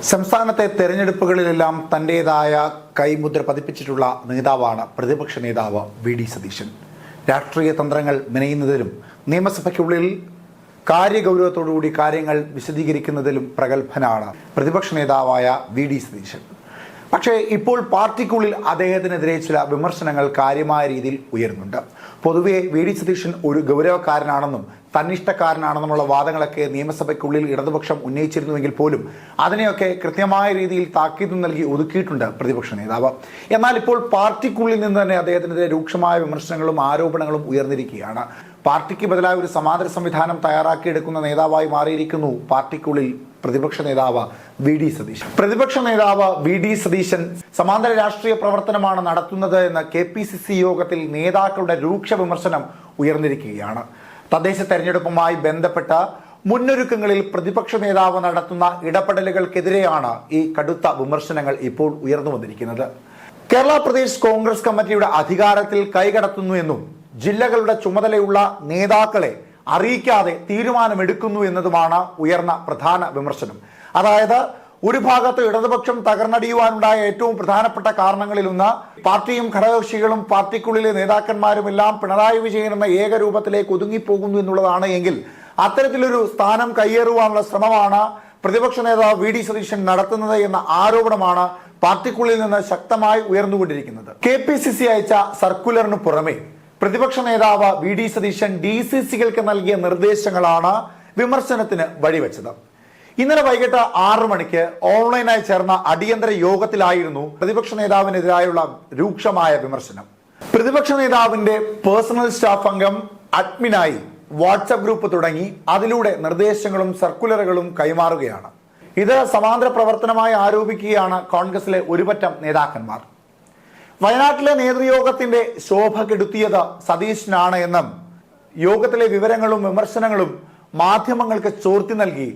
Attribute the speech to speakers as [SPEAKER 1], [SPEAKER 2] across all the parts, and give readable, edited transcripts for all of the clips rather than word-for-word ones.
[SPEAKER 1] സംസ്ഥാനത്തെ തെരഞ്ഞെടുപ്പുകളിലെല്ലാം തന്റേതായ കൈമുദ്ര പതിപ്പിച്ചിട്ടുള്ള നേതാവാണ് പ്രതിപക്ഷ നേതാവ് വി.ഡി. സതീശൻ. രാഷ്ട്രീയ തന്ത്രങ്ങൾ മെനയുന്നതിലും നിയമസഭയ്ക്കുള്ളിൽ കാര്യഗൗരവത്തോടുകൂടി കാര്യങ്ങൾ വിശദീകരിക്കുന്നതിലും പ്രഗത്ഭനാണ് പ്രതിപക്ഷ നേതാവായ വി.ഡി. സതീശൻ. പക്ഷേ ഇപ്പോൾ പാർട്ടിക്കുള്ളിൽ അദ്ദേഹത്തിനെതിരെ ചില വിമർശനങ്ങൾ കാര്യമായ രീതിയിൽ ഉയരുന്നുണ്ട്. പൊതുവെ വി.ഡി. സതീശൻ ഒരു ഗൗരവക്കാരനാണെന്നും തന്നിഷ്ടക്കാരനാണെന്നുമുള്ള വാദങ്ങളൊക്കെ നിയമസഭയ്ക്കുള്ളിൽ ഇടതുപക്ഷം ഉന്നയിച്ചിരുന്നുവെങ്കിൽ പോലും അതിനെയൊക്കെ കൃത്യമായ രീതിയിൽ താക്കീത് നൽകി ഒതുക്കിയിട്ടുണ്ട് പ്രതിപക്ഷ നേതാവ്. എന്നാൽ ഇപ്പോൾ പാർട്ടിക്കുള്ളിൽ നിന്ന് തന്നെ അദ്ദേഹത്തിനെതിരെ രൂക്ഷമായ വിമർശനങ്ങളും ആരോപണങ്ങളും ഉയർന്നിരിക്കുകയാണ്. പാർട്ടിക്ക് ബദലായി ഒരു സമാന്തര സംവിധാനം തയ്യാറാക്കിയെടുക്കുന്ന നേതാവായി മാറിയിരിക്കുന്നു പാർട്ടിക്കുള്ളിൽ പ്രതിപക്ഷ നേതാവ് വി.ഡി. സതീശൻ. പ്രതിപക്ഷ നേതാവ് വി.ഡി. സതീശൻ സമാന്തര രാഷ്ട്രീയ പ്രവർത്തനമാണ് നടത്തുന്നത് എന്ന് കെ.പി.സി.സി യോഗത്തിൽ നേതാക്കളുടെ രൂക്ഷ വിമർശനം ഉയർന്നിരിക്കുകയാണ്. തദ്ദേശ തെരഞ്ഞെടുപ്പുമായി ബന്ധപ്പെട്ട മുന്നൊരുക്കങ്ങളിൽ പ്രതിപക്ഷ നേതാവ് നടത്തുന്ന ഇടപെടലുകൾക്കെതിരെയാണ് ഈ കടുത്ത വിമർശനങ്ങൾ ഇപ്പോൾ ഉയർന്നു വന്നിരിക്കുന്നത്. കേരള പ്രദേശ് കോൺഗ്രസ് കമ്മിറ്റിയുടെ അധികാരത്തിൽ കൈകടത്തുന്നു എന്നും ജില്ലകളുടെ ചുമതലയുള്ള നേതാക്കളെ അറിയിക്കാതെ തീരുമാനമെടുക്കുന്നു എന്നതുമാണ് ഉയർന്ന പ്രധാന വിമർശനം. അതായത് ഒരു ഭാഗത്ത് ഇടതുപക്ഷം തകർന്നടിയുവാനുണ്ടായ ഏറ്റവും പ്രധാനപ്പെട്ട കാരണങ്ങളിലൊന്ന് പാർട്ടിയും ഘടകകക്ഷികളും പാർട്ടിക്കുള്ളിലെ നേതാക്കന്മാരും എല്ലാം പിണറായി വിജയൻ എന്ന ഏകരൂപത്തിലേക്ക് ഒതുങ്ങിപ്പോകുന്നു എന്നുള്ളതാണ് എങ്കിൽ അത്തരത്തിലൊരു സ്ഥാനം കയ്യേറുവാനുള്ള ശ്രമമാണ് പ്രതിപക്ഷ നേതാവ് വി.ഡി. സതീശൻ നടത്തുന്നത് എന്ന ആരോപണമാണ് പാർട്ടിക്കുള്ളിൽ നിന്ന് ശക്തമായി ഉയർന്നുകൊണ്ടിരിക്കുന്നത്. കെ.പി.സി.സി അയച്ച സർക്കുലറിന് പുറമെ പ്രതിപക്ഷ നേതാവ് വി.ഡി. സതീശൻ ഡി.സി.സികൾക്ക് നൽകിയ നിർദ്ദേശങ്ങളാണ് വിമർശനത്തിന് വഴിവെച്ചത്. ഇന്നലെ വൈകിട്ട് 6 മണിക്ക് ഓൺലൈനായി ചേർന്ന അടിയന്തര യോഗത്തിലായിരുന്നു പ്രതിപക്ഷ നേതാവിനെതിരായുള്ള രൂക്ഷമായ വിമർശനം. പ്രതിപക്ഷ നേതാവിന്റെ പേഴ്സണൽ സ്റ്റാഫ് അംഗം അഡ്മിനായി വാട്സ്ആപ്പ് ഗ്രൂപ്പ് തുടങ്ങി അതിലൂടെ നിർദ്ദേശങ്ങളും സർക്കുലറുകളും കൈമാറുകയാണ്. ഇത് സമാന്തര പ്രവർത്തനമായി ആരോപിക്കുകയാണ് കോൺഗ്രസിലെ ഒരുപറ്റം നേതാക്കന്മാർ. വയനാട്ടിലെ നേതൃയോഗത്തിന്റെ ശോഭ കെടുത്തിയത് സതീശനാണ് എന്നും യോഗത്തിലെ വിവരങ്ങളും വിമർശനങ്ങളും മാധ്യമങ്ങൾക്ക് ചോർത്തി നൽകി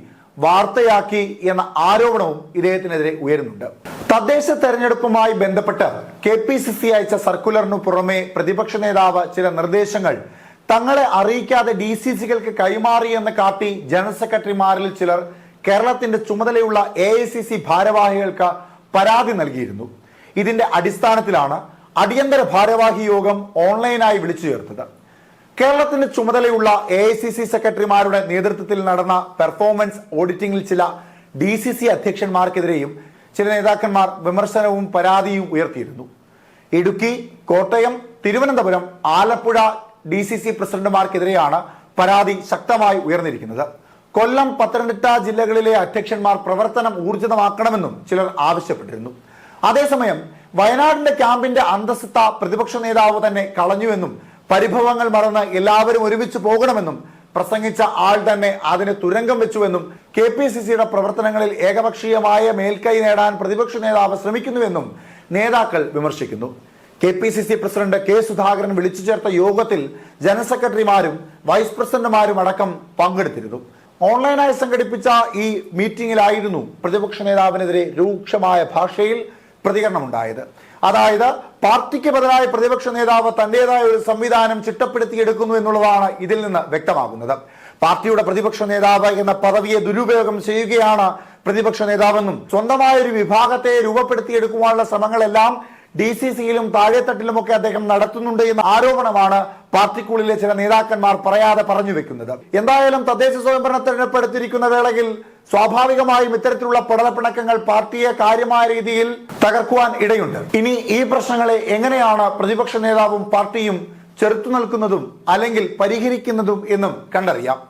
[SPEAKER 1] വാർത്തയാക്കി എന്ന ആരോപണവും ഇദ്ദേഹത്തിനെതിരെ ഉയരുന്നുണ്ട്. തദ്ദേശ തെരഞ്ഞെടുപ്പുമായി ബന്ധപ്പെട്ട് കെ.പി.സി.സി അയച്ച സർക്കുലറിനു പുറമെ പ്രതിപക്ഷ നേതാവ് ചില നിർദ്ദേശങ്ങൾ തങ്ങളെ അറിയിക്കാതെ ഡി.സി.സികൾക്ക് കൈമാറിയെന്ന് കാട്ടി ജനറൽ സെക്രട്ടറിമാരിൽ ചിലർ കേരളത്തിന്റെ ചുമതലയുള്ള എ.ഐ.സി.സി ഭാരവാഹികൾക്ക് പരാതി നൽകിയിരുന്നു. ഇതിന്റെ അടിസ്ഥാനത്തിലാണ് അടിയന്തര ഭാരവാഹി യോഗം ഓൺലൈനായി വിളിച്ചു ചേർത്തത്. കേരളത്തിന്റെ ചുമതലയുള്ള എ.ഐ.സി.സി സെക്രട്ടറിമാരുടെ നേതൃത്വത്തിൽ നടന്ന പെർഫോമൻസ് ഓഡിറ്റിംഗിൽ ചില ഡി.സി.സി അധ്യക്ഷന്മാർക്കെതിരെയും ചില നേതാക്കന്മാർ വിമർശനവും പരാതിയും ഉയർത്തിയിരുന്നു. ഇടുക്കി, കോട്ടയം, തിരുവനന്തപുരം, ആലപ്പുഴ ഡി.സി.സി പ്രസിഡന്റുമാർക്കെതിരെയാണ് പരാതി ശക്തമായി ഉയർന്നിരിക്കുന്നത്. കൊല്ലം, പത്തനംതിട്ട ജില്ലകളിലെ അധ്യക്ഷന്മാർ പ്രവർത്തനം ഊർജിതമാക്കണമെന്നും ചിലർ ആവശ്യപ്പെട്ടിരുന്നു. അതേസമയം വയനാടിന്റെ ക്യാമ്പിന്റെ അന്തസ്സത്ത പ്രതിപക്ഷ നേതാവ് തന്നെ കളഞ്ഞുവെന്നും പരിഭവങ്ങൾ മറന്ന് എല്ലാവരും ഒരുമിച്ച് പോകണമെന്നും പ്രസംഗിച്ച ആൾ തന്നെ അതിന് തുരങ്കം വെച്ചുവെന്നും കെ.പി.സി.സിയുടെ പ്രവർത്തനങ്ങളിൽ ഏകപക്ഷീയമായ മേൽക്കൈ നേടാൻ പ്രതിപക്ഷ നേതാവ് ശ്രമിക്കുന്നുവെന്നും നേതാക്കൾ വിമർശിക്കുന്നു. KPCC president K. സുധാകരൻ വിളിച്ചു ചേർത്ത യോഗത്തിൽ ജനറൽ സെക്രട്ടറിമാരും വൈസ് പ്രസിഡന്റുമാരും അടക്കം പങ്കെടുത്തിരുന്നു. ഓൺലൈനായി സംഘടിപ്പിച്ച ഈ മീറ്റിംഗിലായിരുന്നു പ്രതിപക്ഷ നേതാവിനെതിരെ രൂക്ഷമായ ഭാഷയിൽ പ്രതികരണമുണ്ടായത്. അതായത് പാർട്ടിക്ക് ബദലായ പ്രതിപക്ഷ നേതാവ് തന്റേതായ ഒരു സംവിധാനം ചിട്ടപ്പെടുത്തിയെടുക്കുന്നു എന്നുള്ളതാണ് ഇതിൽ നിന്ന് വ്യക്തമാകുന്നത്. പാർട്ടിയുടെ പ്രതിപക്ഷ നേതാവ് എന്ന പദവിയെ ദുരുപയോഗം ചെയ്യുകയാണ് പ്രതിപക്ഷ നേതാവെന്നും സ്വന്തമായ ഒരു വിഭാഗത്തെ രൂപപ്പെടുത്തിയെടുക്കുവാനുള്ള ശ്രമങ്ങളെല്ലാം ഡി.സി.സിയിലും താഴെത്തട്ടിലുമൊക്കെ അദ്ദേഹം നടത്തുന്നുണ്ട് എന്ന ആരോപണമാണ് പാർട്ടിക്കുള്ളിലെ ചില നേതാക്കന്മാർ പറയാതെ പറഞ്ഞു വെക്കുന്നത്. എന്തായാലും തദ്ദേശ സ്വയംഭരണ തെരഞ്ഞെടുപ്പ് എടുത്തിരിക്കുന്ന വേളയിൽ സ്വാഭാവികമായും ഇത്തരത്തിലുള്ള പടലപ്പിണക്കങ്ങൾ പാർട്ടിയെ കാര്യമായ രീതിയിൽ തകർക്കുവാൻ ഇടയുണ്ട്. ഇനി ഈ പ്രശ്നങ്ങളെ എങ്ങനെയാണ് പ്രതിപക്ഷ നേതാവും പാർട്ടിയും ചെറുത്തു നിൽക്കുന്നതും അല്ലെങ്കിൽ പരിഹരിക്കുന്നതും എന്നും കണ്ടറിയാം.